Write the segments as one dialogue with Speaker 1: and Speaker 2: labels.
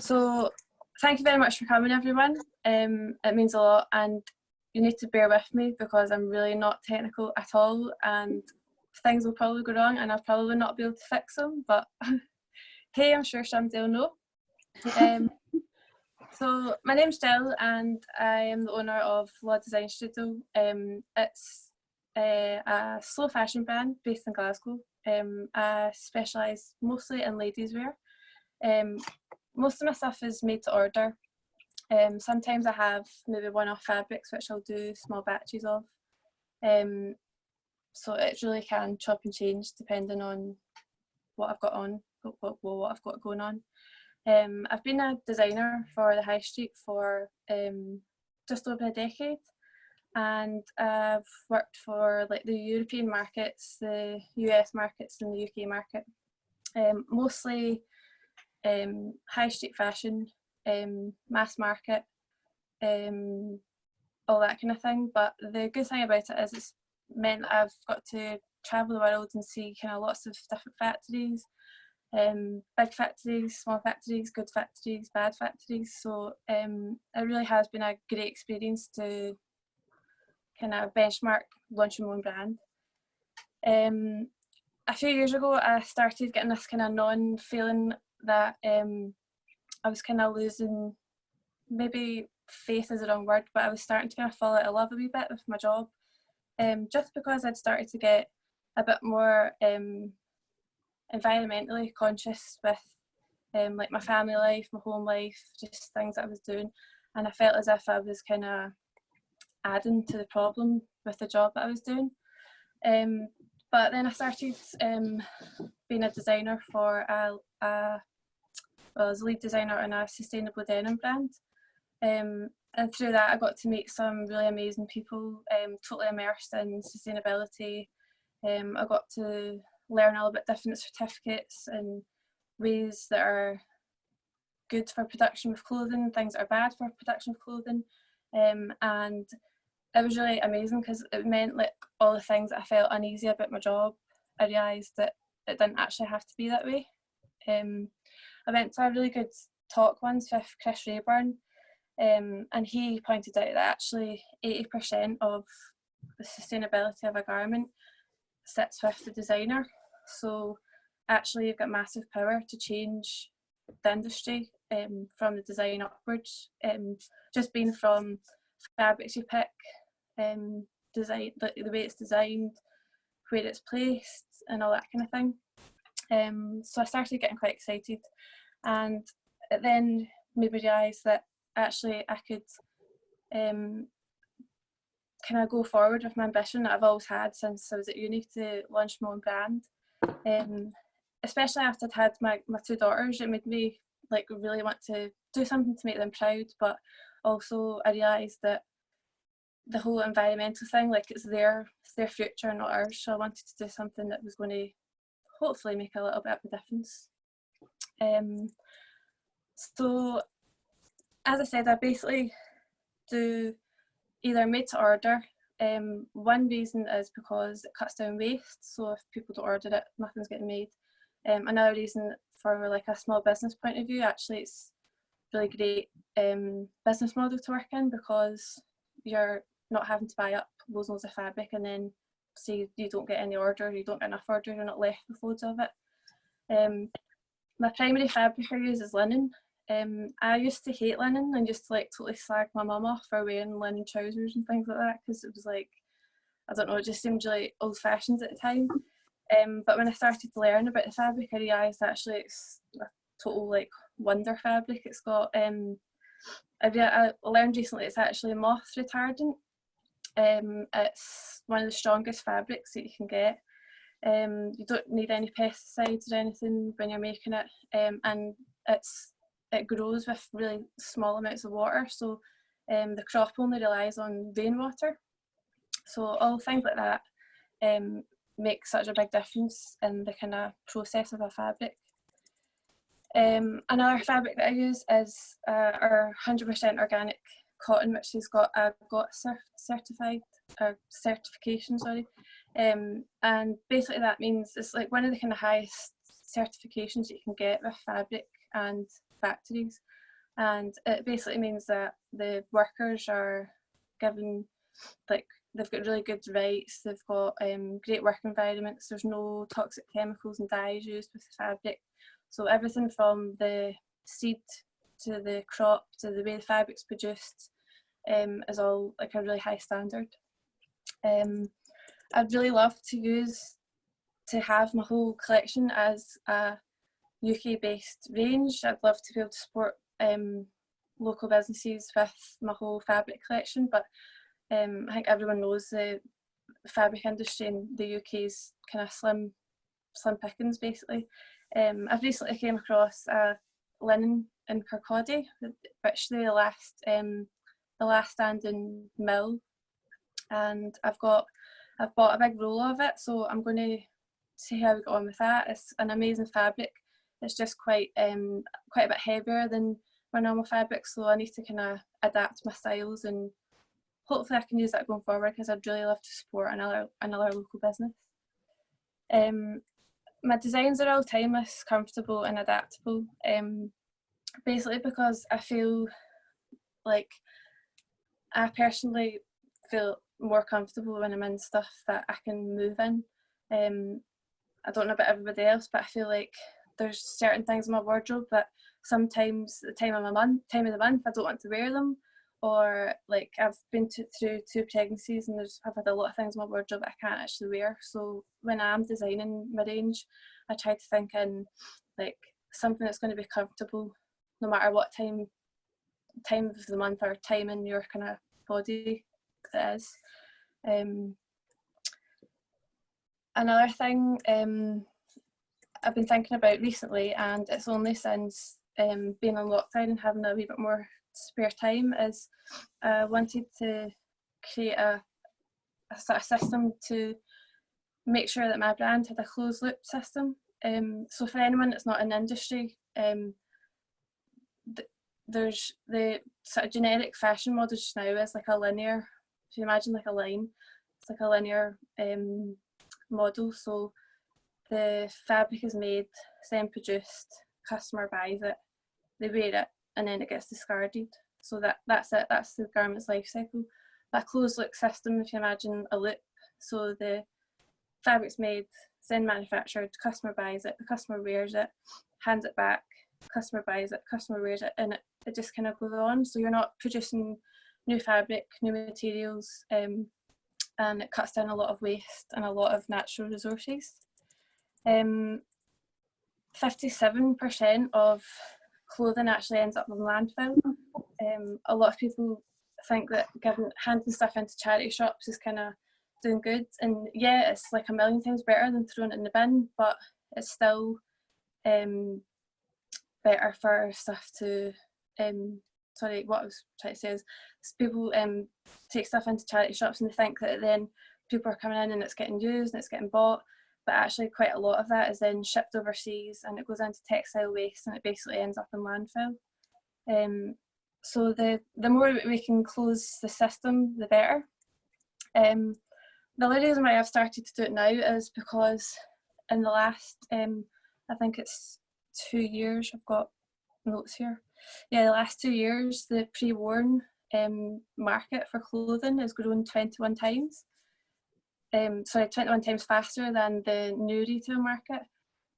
Speaker 1: So thank you very much for coming, everyone. It means a lot, and you need to bear with me because I'm really not technical at all, and things will probably go wrong and I'll probably not be able to fix them, but hey, I'm sure somebody will know. So my name's Gill and I am the owner of Law Design Studio. It's a slow fashion brand based in Glasgow. I specialise mostly in ladies wear. Most of my stuff is made to order. Sometimes I have maybe one-off fabrics which I'll do small batches of. So it really can chop and change depending on what I've got on, what I've got going on. I've been a designer for the high street for just over a decade, and I've worked for like the European markets, the US markets and the UK market. Mostly high street fashion, mass market, all that kind of thing. But the good thing about it is it's meant that I've got to travel the world and see kind of lots of different factories, big factories, small factories, good factories, bad factories. So it really has been a great experience to kind of benchmark launching my own brand. A few years ago I started getting this kind of gnawing feeling that I was kind of losing, maybe faith is the wrong word, but I was starting to kind of fall out of love a wee bit with my job, just because I'd started to get a bit more environmentally conscious with like my family life, my home life, just things that I was doing, and I felt as if I was kind of adding to the problem with the job that I was doing. But then I started being a designer for well, as a lead designer in a sustainable denim brand. And through that I got to meet some really amazing people, totally immersed in sustainability. I got to learn a little bit different certificates and ways that are good for production of clothing, things that are bad for production of clothing. And it was really amazing because it meant like all the things that I felt uneasy about my job, I realised that it didn't actually have to be that way. I went to a really good talk once with Chris Rayburn, and he pointed out that actually 80% of the sustainability of a garment sits with the designer. So actually you've got massive power to change the industry from the design upwards, just being from fabrics you pick, design, the way it's designed, where it's placed and all that kind of thing. So I started getting quite excited, and it then made me realise that actually I could kind of go forward with my ambition that I've always had since I was at uni to launch my own brand. Especially after I'd had my two daughters, it made me like really want to do something to make them proud, but also I realised that the whole environmental thing, like it's their future, not ours, so I wanted to do something that was going to hopefully make a little bit of a difference. So as I said, I basically do either made to order. One reason is because it cuts down waste, so if people don't order it, nothing's getting made. Another reason, for like a small business point of view, actually it's really great business model to work in, because you're not having to buy up loads and loads of fabric and then say you don't get any order, you don't get enough order, you're not left with loads of it. My primary fabric I use is linen. I used to hate linen and used to like totally slag my mum off for wearing linen trousers and things like that, because it was like, I don't know, it just seemed really old fashioned at the time. But when I started to learn about the fabric, I realised actually it's a total like wonder fabric. It's got I learned recently it's actually moth retardant. It's one of the strongest fabrics that you can get. You don't need any pesticides or anything when you're making it, and it grows with really small amounts of water, so the crop only relies on rainwater. So all things like that make such a big difference in the kind of process of a fabric. Another fabric that I use is our 100% organic cotton, which has got a GOT certification, sorry. And basically that means it's like one of the kind of highest certifications you can get with fabric and factories, and it basically means that the workers are given, like, they've got really good rights, they've got great work environments, there's no toxic chemicals and dyes used with the fabric. So everything from the seed to the crop to the way the fabric's produced is all like a really high standard. I'd really love to have my whole collection as a UK based range. I'd love to be able to support local businesses with my whole fabric collection, but I think everyone knows the fabric industry in the UK is kind of slim pickings basically. I've recently came across a linen in Kirkcaldy, which the last standing mill, and I've bought a big roll of it, so I'm going to see how we get on with that. It's an amazing fabric. It's just quite a bit heavier than my normal fabric, so I need to kind of adapt my styles, and hopefully I can use that going forward, because I'd really love to support another local business. My designs are all timeless, comfortable and adaptable, basically because I feel like I personally feel more comfortable when I'm in stuff that I can move in. I don't know about everybody else, but I feel like there's certain things in my wardrobe that sometimes the time of the month I don't want to wear them, or like I've been through 2 pregnancies and I've had a lot of things in my wardrobe that I can't actually wear. So when I'm designing my range, I try to think in like something that's going to be comfortable no matter what time of the month or time in your kind of body that is. Another thing I've been thinking about recently, and it's only since being on lockdown and having a wee bit more spare time, is I wanted to create a sort of system to make sure that my brand had a closed loop system. So for anyone that's not in the industry, there's the sort of generic fashion model just now is like a linear, if you imagine like a line, it's like a linear model. So the fabric is made, then produced, customer buys it, they wear it, and then it gets discarded. So that's it, that's the garment's life cycle. That closed loop system, if you imagine a loop, so the fabric's made, then manufactured, customer buys it, the customer wears it, hands it back, customer buys it, customer wears it, and it just kind of goes on. So you're not producing new fabric, new materials, and it cuts down a lot of waste and a lot of natural resources. 57% of clothing actually ends up in landfill. A lot of people think that handing stuff into charity shops is kind of doing good, and yeah, it's like a million times better than throwing it in the bin, but it's still better for stuff to sorry, what I was trying to say is people take stuff into charity shops and they think that then people are coming in and it's getting used and it's getting bought, but actually quite a lot of that is then shipped overseas and it goes into textile waste and it basically ends up in landfill. So the more we can close the system, the better. The only reason why I've started to do it now is because in the last, I think it's 2 years, I've got notes here. Yeah, the last 2 years, the pre-worn market for clothing has grown 21 times. 21 times faster than the new retail market.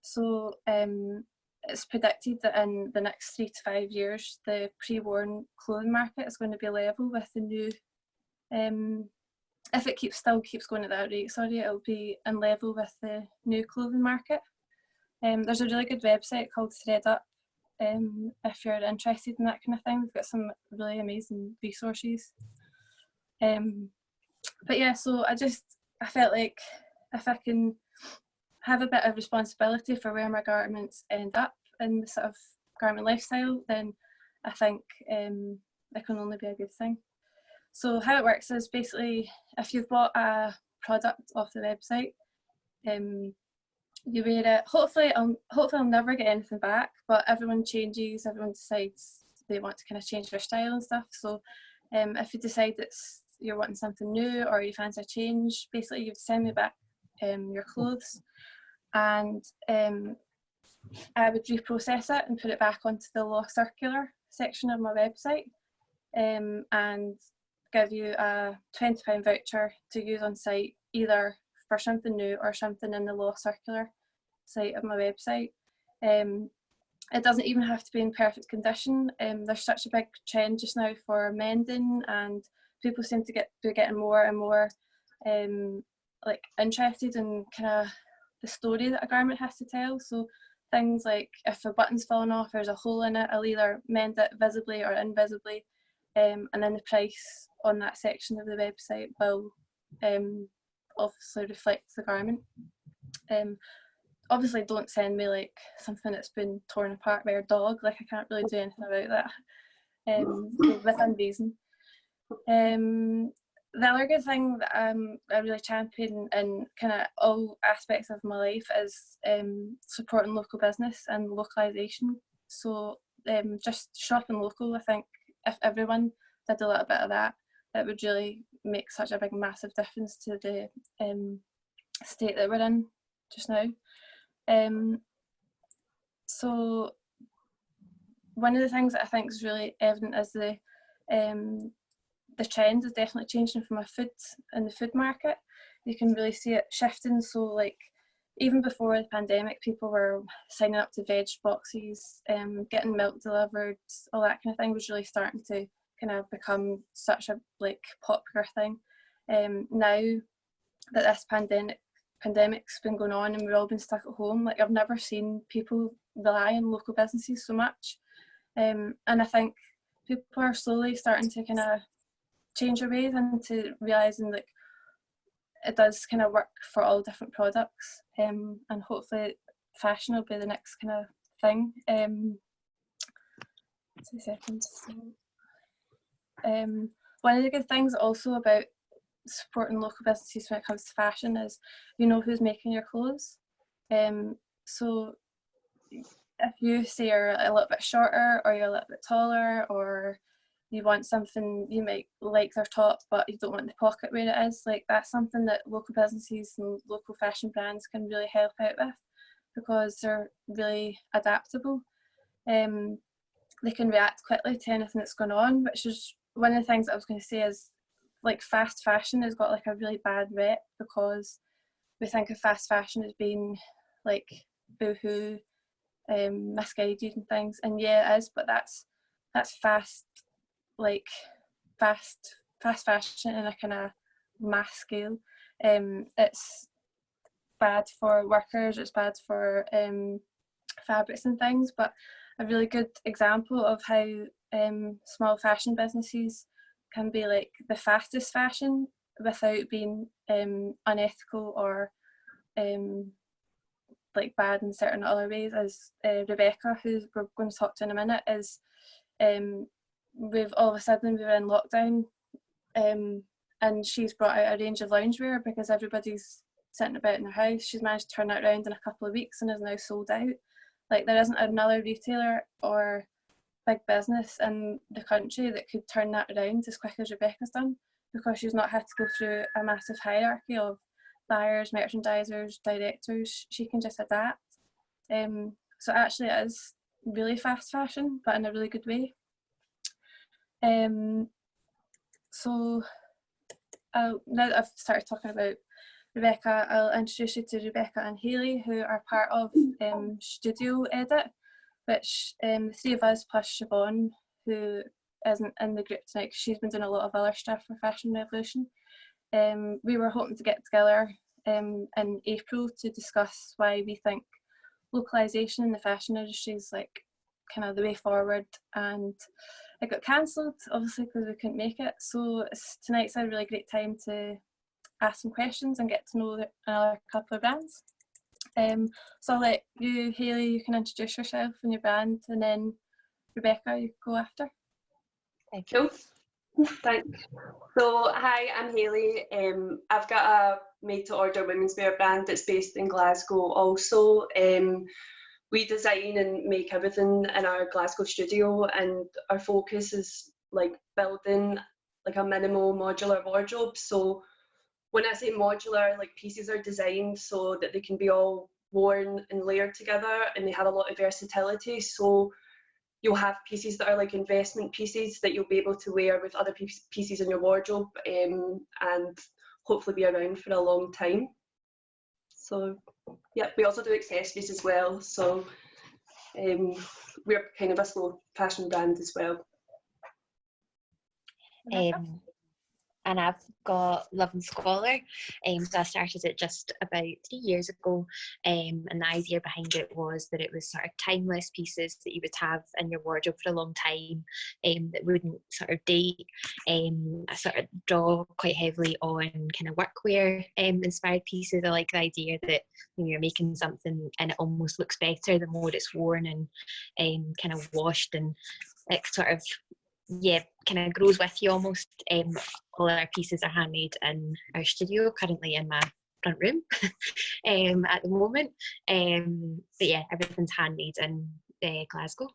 Speaker 1: So it's predicted that in the next 3 to 5 years, the pre-worn clothing market is going to be level with the new, if it still keeps going at that rate, it'll be in level with the new clothing market. There's a really good website called ThreadUp, if you're interested in that kind of thing. We've got some really amazing resources. But yeah, so I felt like if I can have a bit of responsibility for where my garments end up in the sort of garment lifestyle, then I think it can only be a good thing. So how it works is basically if you've bought a product off the website, you wear it. Hopefully I'll never get anything back, but everyone changes, everyone decides they want to kind of change their style and stuff. So if you decide you're wanting something new or you fancy a change, basically you would send me back your clothes, and I would reprocess it and put it back onto the law circular section of my website, and give you a £20 voucher to use on site, either for something new or something in the law circular site of my website. It doesn't even have to be in perfect condition. There's such a big trend just now for mending, and people seem to be getting more and more like interested in kind of the story that a garment has to tell. So things like if a button's fallen off, there's a hole in it, I'll either mend it visibly or invisibly, and then the price on that section of the website will obviously reflect the garment. Obviously don't send me like something that's been torn apart by a dog, like I can't really do anything about that, so within reason. The other good thing that I really champion in kind of all aspects of my life is supporting local business and localisation. So just shopping local, I think if everyone did a little bit of that, it would really make such a big massive difference to the state that we're in just now. So one of the things that I think is really evident is the trend is definitely changing from the food market. You can really see it shifting. So like even before the pandemic, people were signing up to veg boxes, getting milk delivered, all that kind of thing was really starting to kind of become such a like popular thing. Now that this pandemic's been going on and we've all been stuck at home, like I've never seen people rely on local businesses so much, and I think people are slowly starting to kind of change their ways into realising like it does kind of work for all different products, and hopefully fashion will be the next kind of thing. 2 seconds. One of the good things also about supporting local businesses when it comes to fashion is you know who's making your clothes. So if you say you're a little bit shorter or you're a little bit taller, or you want something, you might like their top but you don't want the pocket where it is, like that's something that local businesses and local fashion brands can really help out with, because they're really adaptable. They can react quickly to anything that's going on, which is one of the things that I was going to say is like fast fashion has got like a really bad rep, because we think of fast fashion as being like boohoo, misguided and things, and yeah it is, but that's fast, like fast fashion in a kind of mass scale. It's bad for workers, it's bad for fabrics and things, but a really good example of how small fashion businesses can be like the fastest fashion without being unethical or like bad in certain other ways, as Rebecca, who we're going to talk to in a minute, is we've all of a sudden we were in lockdown, and she's brought out a range of loungewear because everybody's sitting about in their house. She's managed to turn that around in a couple of weeks and is now sold out. Like there isn't another retailer or big business in the country that could turn that around as quick as Rebecca's done, because she's not had to go through a massive hierarchy of buyers, merchandisers, directors. She can just adapt. So actually it is really fast fashion, but in a really good way. So now that I've started talking about Rebecca, I'll introduce you to Rebecca and Hayley, who are part of Studio Edit, which the three of us plus Siobhan, who isn't in the group tonight because she's been doing a lot of other stuff for Fashion Revolution. We were hoping to get together in April to discuss why we think localisation in the fashion industry is like kind of the way forward, and it got cancelled obviously because we couldn't make it. So tonight's a really great time to ask some questions and get to know another couple of brands. So I'll let you, Hayley, you can introduce yourself and your brand, and then Rebecca, you go after.
Speaker 2: Cool, thanks. So hi, I'm Hayley. I've got a made-to-order women's wear brand that's based in Glasgow also. We design and make everything in our Glasgow studio, and our focus is like building like a minimal modular wardrobe. So when I say modular, like pieces are designed so that they can be all worn and layered together, and they have a lot of versatility. So you'll have pieces that are like investment pieces that you'll be able to wear with other pieces in your wardrobe, and hopefully be around for a long time. So yeah, we also do accessories as well. So we're kind of a slow fashion brand as well.
Speaker 3: And I've got Love and Squalour. So I started it just about 3 years ago, and the idea behind it was that it was sort of timeless pieces that you would have in your wardrobe for a long time, that wouldn't sort of date. I sort of draw quite heavily on kind of workwear inspired pieces. I like the idea that you're making something and it almost looks better the more it's worn and kind of washed, and it sort of kind of grows with you almost. All our pieces are handmade in our studio, currently in my front room at the moment. But yeah, everything's handmade in Glasgow.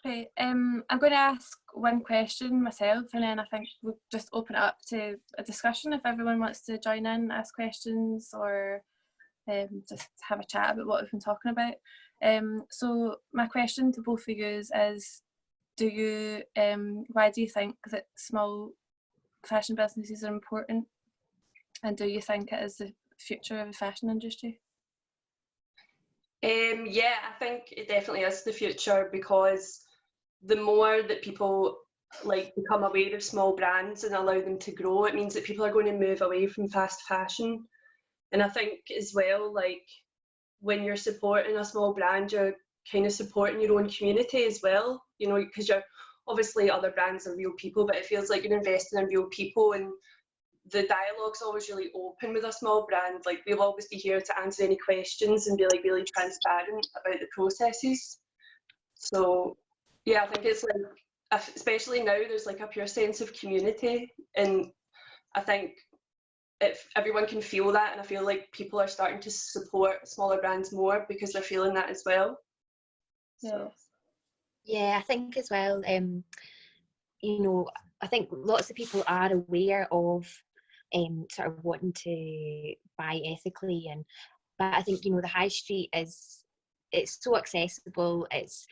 Speaker 1: Okay, I'm going to ask one question myself, and then I think we'll just open it up to a discussion if everyone wants to join in, ask questions, or just have a chat about what we've been talking about. So my question to both of you is why do you think that small fashion businesses are important, and do you think it is the future of the fashion industry?
Speaker 2: Yeah, I think it definitely is the future, because the more that people become aware of small brands and allow them to grow, it means that people are going to move away from fast fashion. And I think as well, when you're supporting a small brand, you're kind of supporting your own community as well, because you're obviously, other brands are real people, but it feels like you're investing in real people, and the dialogue's always really open with a small brand. We'll always be here to answer any questions and be really transparent about the processes. So yeah, I think it's especially now there's a pure sense of community, and I think if everyone can feel that, and I feel like people are starting to support smaller brands more because they're feeling that as well. So.
Speaker 3: Yeah, I think as well, I think lots of people are aware of sort of wanting to buy ethically, but I think the high street it's so accessible. It's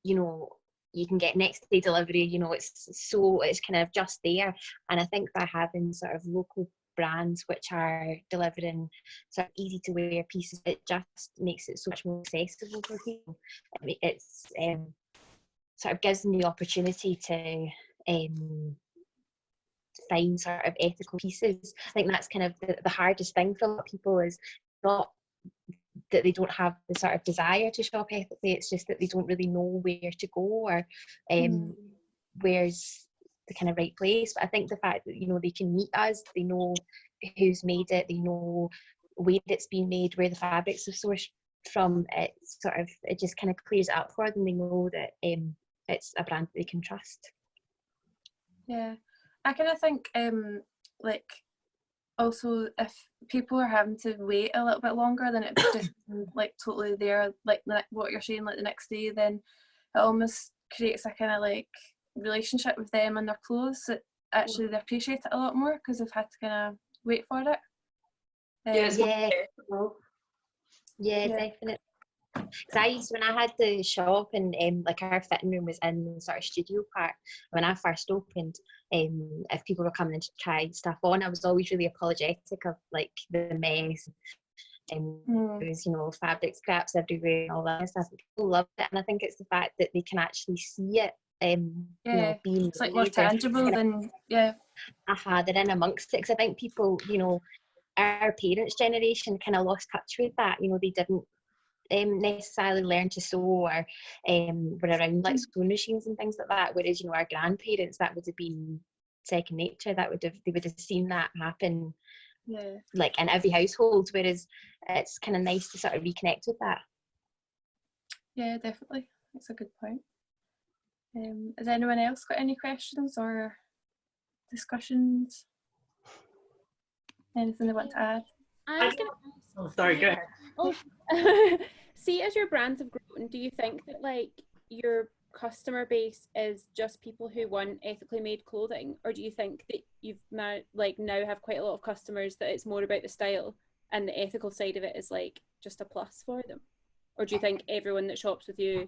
Speaker 3: you can get next day delivery. It's kind of just there, and I think by having sort of local brands which are delivering sort of easy to wear pieces, it just makes it so much more accessible for people. It's sort of gives them the opportunity to find sort of ethical pieces. I think that's kind of the hardest thing for a lot of people, is not that they don't have the sort of desire to shop ethically, it's just that they don't really know where to go, or where's the kind of right place. But I think the fact that they can meet us, they know who's made it, they know where it's been made, where the fabrics have sourced from, it just kind of clears it up for them. They know that it's a brand that they can trust.
Speaker 1: Yeah, I kind of think also if people are having to wait a little bit longer, then it just totally there, what you're saying, the next day, then it almost creates a kind of relationship with them and their clothes that actually they appreciate it a lot more because they've had to kind of wait for it.
Speaker 3: Yeah, definitely. Because when I had the shop, and our fitting room was in the sort of studio part, when I first opened, if people were coming in to try stuff on, I was always really apologetic of the mess, and there was fabric scraps everywhere and all that stuff. People loved it, and I think it's the fact that they can actually see it. Being
Speaker 1: it's more tangible than they're
Speaker 3: in amongst it. Because I think people, our parents' generation kind of lost touch with that. They didn't necessarily learn to sew, or were around sewing machines and things like that, whereas our grandparents, that would have been second nature. They would have seen that happen in every household, whereas it's kind of nice to sort of reconnect with that.
Speaker 1: Yeah, definitely, that's a good point. Has anyone else got any questions or discussions? Anything they want to add?
Speaker 4: I was going to ask.
Speaker 5: Oh, sorry, go ahead.
Speaker 4: Oh, see, as your brands have grown, do you think that your customer base is just people who want ethically made clothing, or do you think that you've now have quite a lot of customers that it's more about the style? and the ethical side of it is like just a plus for them? Or do you think everyone that shops with you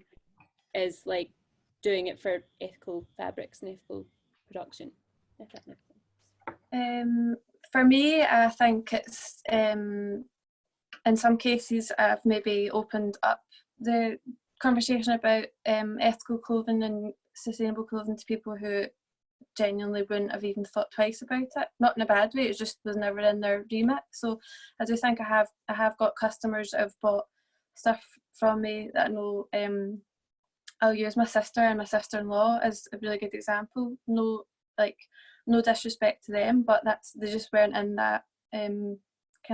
Speaker 4: is like doing it for ethical fabrics and ethical production, if that makes sense?
Speaker 1: For me, I think it's in some cases I've maybe opened up the conversation about ethical clothing and sustainable clothing to people who genuinely wouldn't have even thought twice about it. Not in a bad way, it just was never in their remit. So I do think I have got customers that have bought stuff from me that I know. I'll use my sister and my sister-in-law as a really good example. No disrespect to them, but they just weren't in that kind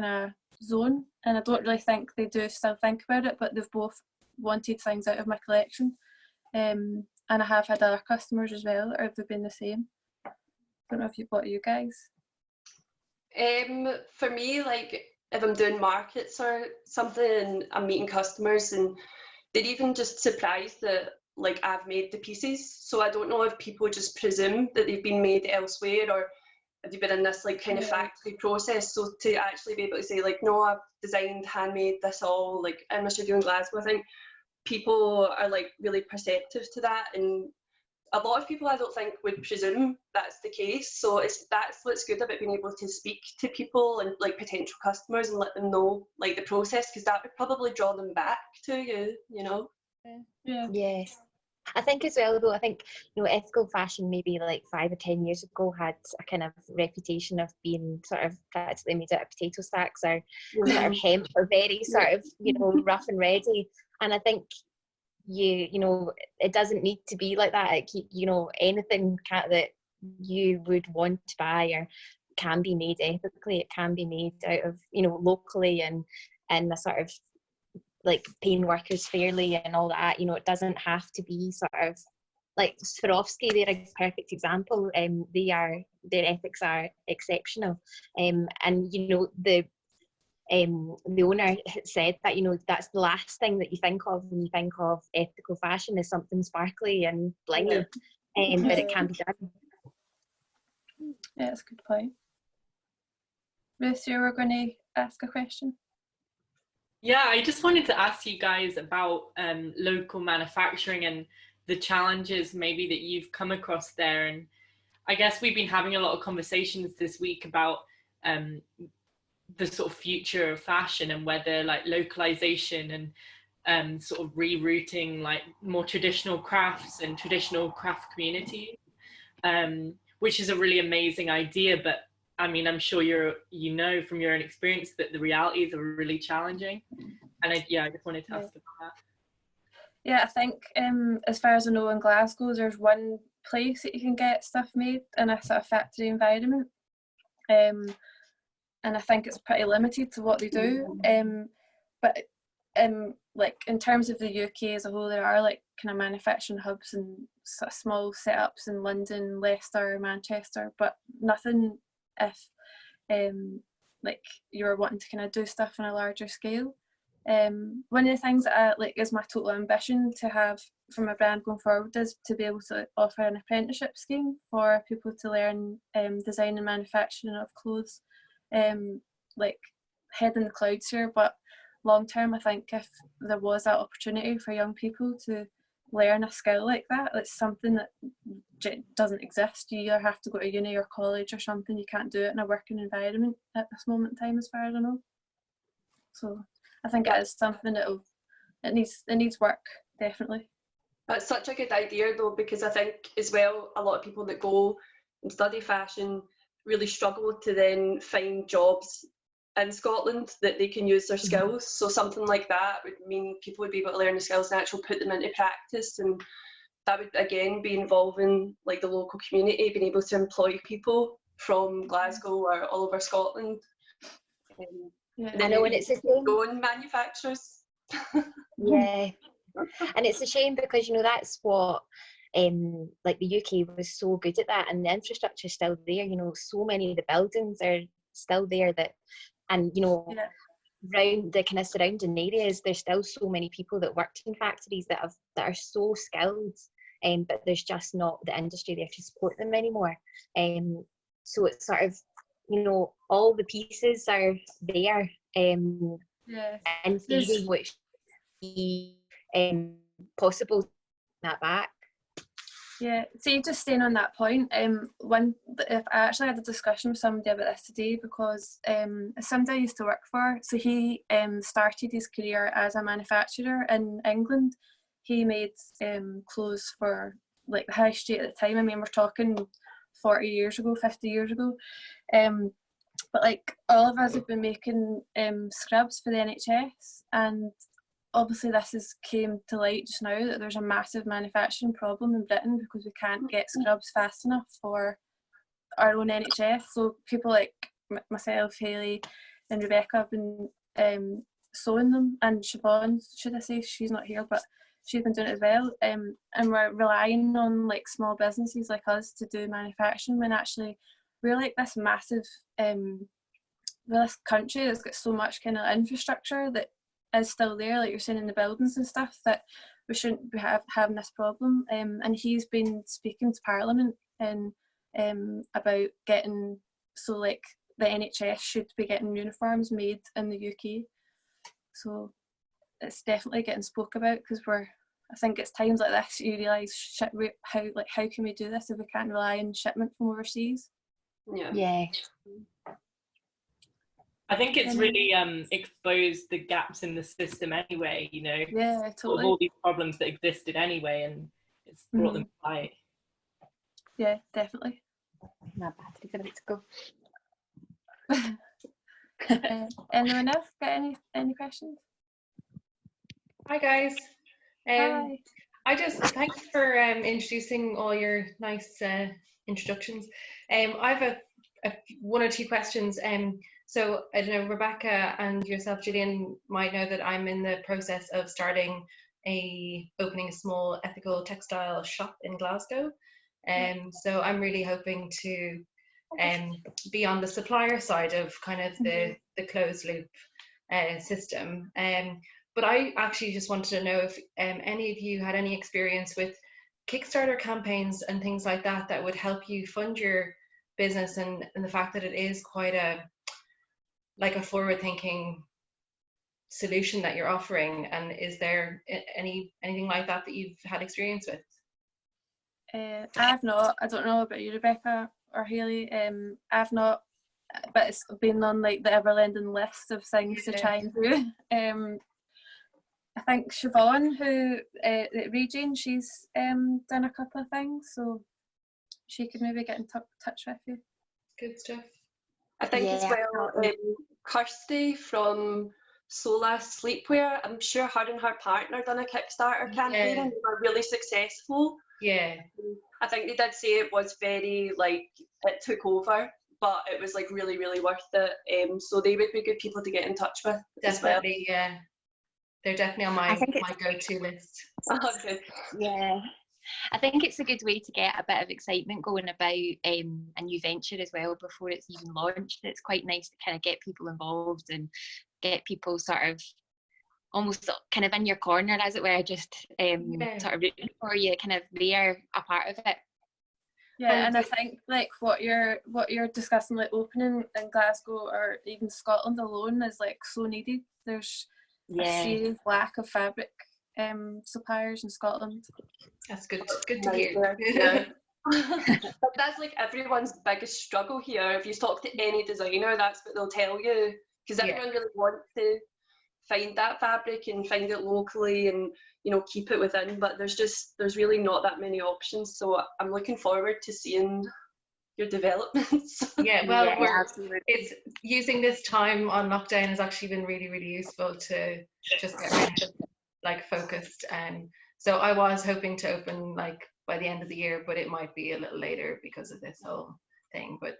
Speaker 1: of zone, and I don't really think they do still think about it, but they've both wanted things out of my collection, and I have had other customers as well, or have they been the same? I don't know if you bought you guys.
Speaker 2: For me, like if I'm doing markets or something and I'm meeting customers and they're even just surprised that like I've made the pieces, so I don't know if people just presume that they've been made elsewhere or have they been in this like kind of factory process. So to actually be able to say like, no, I've designed, handmade this all like in my studio in Glasgow, I think people are like really perceptive to that, and a lot of people I don't think would presume that's the case. So that's what's good about being able to speak to people and like potential customers and let them know like the process, because that would probably draw them back to you, you know.
Speaker 1: Yeah.
Speaker 3: Yes. I think as well though, I think, you know, ethical fashion maybe like 5 or 10 years ago had a kind of reputation of being sort of practically made out of potato sacks or sort of hemp, or very sort of, you know, rough and ready. And I think you know, it doesn't need to be like that. You know, anything that you would want to buy or can be made ethically. It can be made out of, you know, locally and a sort of like paying workers fairly and all that. You know, it doesn't have to be sort of like Swarovski. They're a perfect example. Their ethics are exceptional, and you know the owner said that, you know, that's the last thing that you think of when you think of ethical fashion, is something sparkly and blingy, but it can be done.
Speaker 1: Yeah, that's a good point. Ruth, you were going to ask a question?
Speaker 5: Yeah, I just wanted to ask you guys about local manufacturing and the challenges maybe that you've come across there. And I guess we've been having a lot of conversations this week about the sort of future of fashion and whether like localization and sort of rerouting like more traditional crafts and traditional craft communities, which is a really amazing idea. But I mean, I'm sure you know from your own experience that the realities are really challenging. And I just wanted to ask about that.
Speaker 1: Yeah, I think as far as I know in Glasgow, there's one place that you can get stuff made in a sort of factory environment. And I think it's pretty limited to what they do. But like in terms of the UK as a whole, there are like kind of manufacturing hubs and sort of small setups in London, Leicester, Manchester, but nothing if like you're wanting to kind of do stuff on a larger scale. One of the things that I like is my total ambition to have from a brand going forward is to be able to offer an apprenticeship scheme for people to learn design and manufacturing of clothes, like head in the clouds here, but long term I think if there was that opportunity for young people to learn a skill like that, it's something that doesn't exist. You either have to go to uni or college or something. You can't do it in a working environment at this moment in time, as far as I know. So I think it is something that it needs work, definitely.
Speaker 2: That's such a good idea though, because I think as well a lot of people that go and study fashion really struggle to then find jobs in Scotland that they can use their skills. So something like that would mean people would be able to learn the skills and actually put them into practice, and that would again be involving like the local community, being able to employ people from Glasgow or all over Scotland.
Speaker 3: I know, and it's the same.
Speaker 2: Own manufacturers.
Speaker 3: Yeah, and it's a shame because, you know, that's what like the UK was so good at that, and the infrastructure is still there. You know, so many of the buildings are still there that, and you know, around the kind of surrounding areas, there's still so many people that worked in factories that are so skilled, but there's just not the industry there to support them anymore. So it's sort of, you know, all the pieces are there,
Speaker 1: Yeah.
Speaker 3: in theory, which be possible to bring that back.
Speaker 1: Yeah, see, just staying on that point, if I actually had a discussion with somebody about this today, because somebody I used to work for, so he started his career as a manufacturer in England. He made clothes for like the high street at the time. I mean, we're talking 40 years ago, 50 years ago. But like all of us have been making scrubs for the NHS, and obviously this has came to light just now that there's a massive manufacturing problem in Britain because we can't get scrubs fast enough for our own NHS. So people like myself, Hayley and Rebecca have been sewing them, and Siobhan, should I say, she's not here, but she's been doing it as well, and we're relying on like small businesses like us to do manufacturing, when actually we're like this massive this country that's got so much kind of infrastructure that is still there, like you're saying, in the buildings and stuff, that we shouldn't be having this problem. And he's been speaking to Parliament and about getting, so like the NHS should be getting uniforms made in the UK. So it's definitely getting spoke about, because I think it's times like this you realise how can we do this if we can't rely on shipment from overseas.
Speaker 3: Yeah.
Speaker 5: I think it's really exposed the gaps in the system anyway, you know.
Speaker 1: Yeah, totally.
Speaker 5: All these problems that existed anyway, and it's brought them to light.
Speaker 1: Yeah, definitely.
Speaker 3: My battery's about to go.
Speaker 1: Anyone else got any questions?
Speaker 6: Hi guys.
Speaker 1: Hi.
Speaker 6: Thanks for introducing all your nice introductions. I have one or two questions. So I don't know, Rebecca and yourself, Gillian, might know that I'm in the process of opening a small ethical textile shop in Glasgow. So I'm really hoping to be on the supplier side of kind of the closed loop system. But I actually just wanted to know if any of you had any experience with Kickstarter campaigns and things like that would help you fund your business, and the fact that it is quite a forward-thinking solution that you're offering. And is there anything like that you've had experience with?
Speaker 1: I've not. I don't know about you, Rebecca or Hayley. I've not, but it's been on like the Everland list of things to try and do. I think Siobhan, who at Regine, she's done a couple of things, so she could maybe get in touch with you.
Speaker 6: Good stuff.
Speaker 2: I think as well, Kirsty from Sola Sleepwear, I'm sure her and her partner done a Kickstarter campaign and they were really successful.
Speaker 6: Yeah.
Speaker 2: I think they did say it was very, like, it took over, but it was like really, really worth it. So they would be good people to get in touch with.
Speaker 6: Definitely,
Speaker 2: as well.
Speaker 6: yeah. They're definitely on my go-to list.
Speaker 2: Oh, good.
Speaker 3: Yeah. I think it's a good way to get a bit of excitement going about a new venture as well before it's even launched. It's quite nice to kind of get people involved and get people sort of almost kind of in your corner, as it were, just sort of rooting for you, kind of they're a part of it.
Speaker 1: Yeah, and I think like what you're discussing, like opening in Glasgow or even Scotland alone, is like so needed. There's a serious lack of fabric suppliers in Scotland.
Speaker 6: That's good to hear.
Speaker 2: Yeah. But that's like everyone's biggest struggle here. If you talk to any designer, that's what they'll tell you, because everyone really wants to find that fabric and find it locally and, you know, keep it within, but there's really not that many options. So I'm looking forward to seeing your developments.
Speaker 6: Yeah, well, it's using this time on lockdown has actually been really, really useful to just get really, like focused. And so I was hoping to open like by the end of the year, but it might be a little later because of this whole thing. But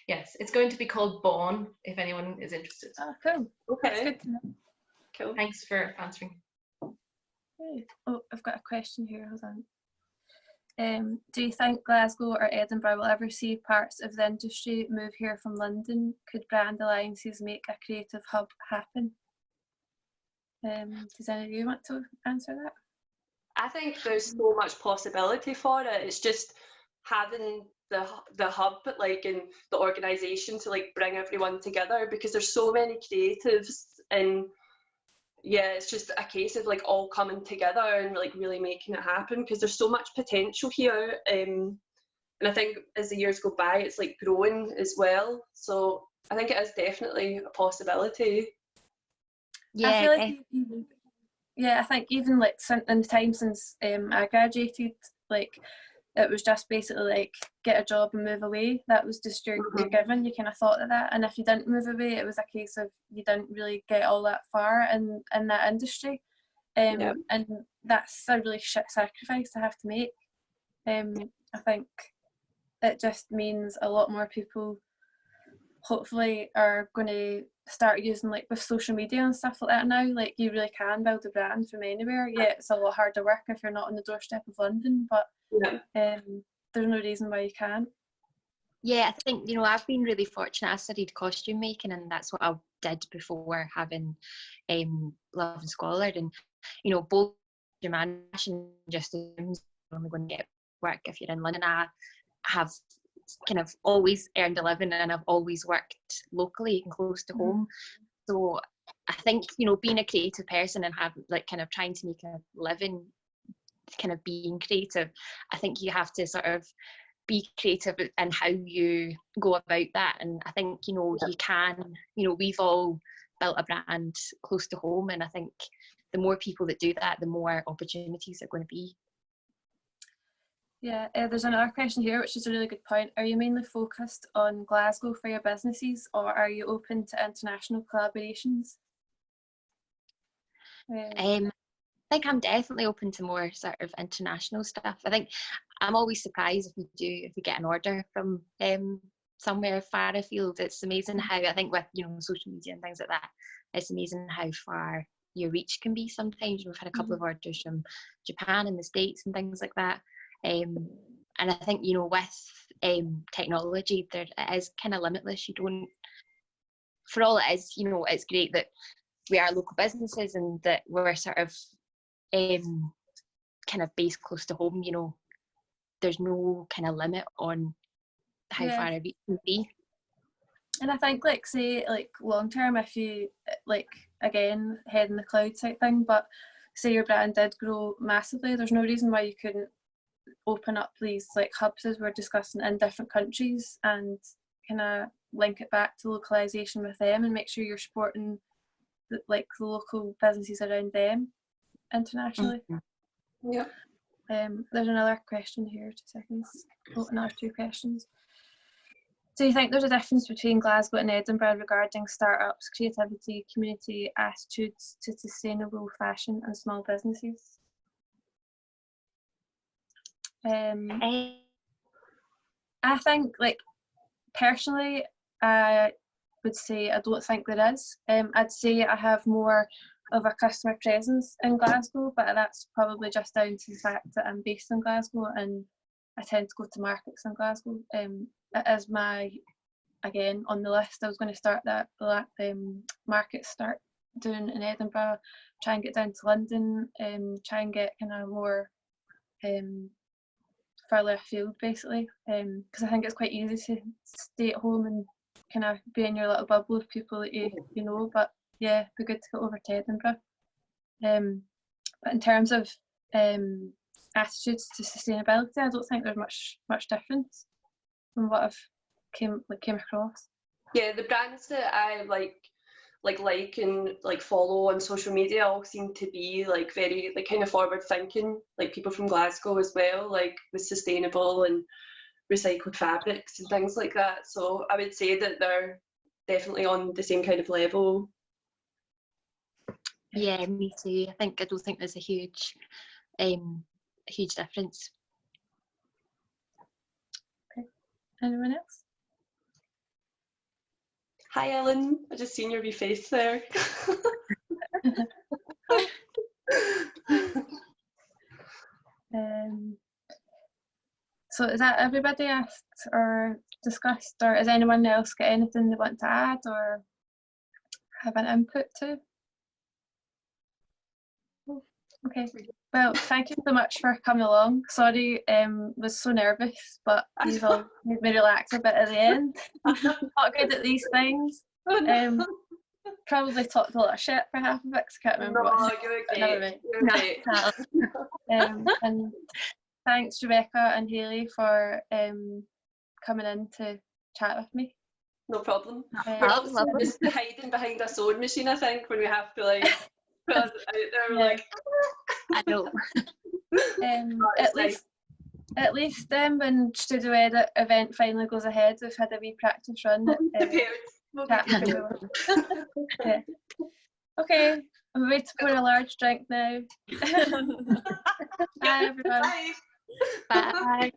Speaker 6: yes, it's going to be called Born, if anyone is interested.
Speaker 1: Oh, cool. Okay. That's good to know.
Speaker 2: Cool.
Speaker 6: Thanks for answering.
Speaker 1: Oh, I've got a question here. Hold on. Do you think Glasgow or Edinburgh will ever see parts of the industry move here from London? Could brand alliances make a creative hub happen? Does any of you want to answer that?
Speaker 2: I think there's so much possibility for it. It's just having the hub, like, in the organisation to like bring everyone together, because there's so many creatives, and yeah, it's just a case of like all coming together and like really making it happen, because there's so much potential here. And I think as the years go by, it's like growing as well. So I think it is definitely a possibility.
Speaker 3: Yeah,
Speaker 1: I feel like I think even like in the time since I graduated, like it was just basically like get a job and move away. That was just your given. You kind of thought of that, and if you didn't move away, it was a case of you didn't really get all that far in that industry. And that's a really shit sacrifice to have to make. I think it just means a lot more people hopefully are going to start using, like with social media and stuff like that now, like you really can build a brand from anywhere. Yeah, it's a lot harder work if you're not on the doorstep of London, but there's no reason why you can't.
Speaker 3: Yeah, I think, you know, I've been really fortunate. I studied costume making, and that's what I did before having Love and Squalour. And, you know, both your fashion just assumes you're only going to get work if you're in London. I have kind of always earned a living, and I've always worked locally and close to home. So I think, you know, being a creative person and have like kind of trying to make a living kind of being creative, I think you have to sort of be creative in how you go about that. And I think, you know, you can, you know, we've all built a brand close to home, and I think the more people that do that, the more opportunities are going to be.
Speaker 1: Yeah, there's another question here, which is a really good point. Are you mainly focused on Glasgow for your businesses, or are you open to international collaborations?
Speaker 3: I think I'm definitely open to more sort of international stuff. I think I'm always surprised if we get an order from somewhere far afield. It's amazing how, I think with, you know, social media and things like that, it's amazing how far your reach can be sometimes. We've had a couple of orders from Japan and the States and things like that. And I think, you know, with technology, it is kind of limitless. You don't, for all it is, you know, it's great that we are local businesses and that we're sort of kind of based close to home. You know, there's no kind of limit on how far a reach can be.
Speaker 1: And I think, like, say, like long term, if you like, again, head in the cloud type thing, but say your brand did grow massively, there's no reason why you couldn't open up these like hubs as we're discussing in different countries, and kind of link it back to localisation with them, and make sure you're supporting the local businesses around them internationally.
Speaker 2: Yeah.
Speaker 1: There's another question here, 2 seconds. Oh, another 2 questions. Do you think there's a difference between Glasgow and Edinburgh regarding startups, creativity, community, attitudes to sustainable fashion and small businesses? I think, like, personally, I would say I don't think there is. I'd say I have more of a customer presence in Glasgow, but that's probably just down to the fact that I'm based in Glasgow and I tend to go to markets in Glasgow. It is my, again, on the list, I was going to start that market start doing in Edinburgh, try and get down to London, try and get kind of more further afield, basically, because I think it's quite easy to stay at home and kind of be in your little bubble of people that you know, but yeah, it'd be good to go over to Edinburgh. But in terms of attitudes to sustainability, I don't think there's much difference from what I've came across.
Speaker 2: Yeah, the brands that I like and like follow on social media all seem to be like very like kind of forward thinking, like people from Glasgow as well, like with sustainable and recycled fabrics and things like that. So I would say that they're definitely on the same kind of level.
Speaker 3: Yeah, me too. I don't think there's a huge difference.
Speaker 1: Okay. Anyone else?
Speaker 2: Hi Ellen, I just seen your wee face there.
Speaker 1: So is that everybody asked or discussed, or is anyone else got anything they want to add or have an input to? Okay. Well, thank you so much for coming along. Sorry, was so nervous, but you all made me relax a bit at the end. Not good at these things. Probably talked a lot of shit for half of it 'cause I can't remember
Speaker 2: No,
Speaker 1: what.
Speaker 2: you're
Speaker 1: But never
Speaker 2: great.
Speaker 1: mind.
Speaker 2: You're great.
Speaker 1: And thanks, Rebecca and Hayley, for coming in to chat with me.
Speaker 2: No problem.
Speaker 1: Um,
Speaker 2: We're also just hiding behind a sewing machine, I think, when we have to like put us out there. We're
Speaker 1: Yeah.
Speaker 2: like,
Speaker 3: I know.
Speaker 1: At least when Studio Edit event finally goes ahead, we've had a wee practice run.
Speaker 2: prepared. We'll be
Speaker 1: Chat
Speaker 2: prepared.
Speaker 1: Yeah. Okay, I'm ready to pour a large drink now. Bye everyone.
Speaker 2: Bye.
Speaker 3: Bye.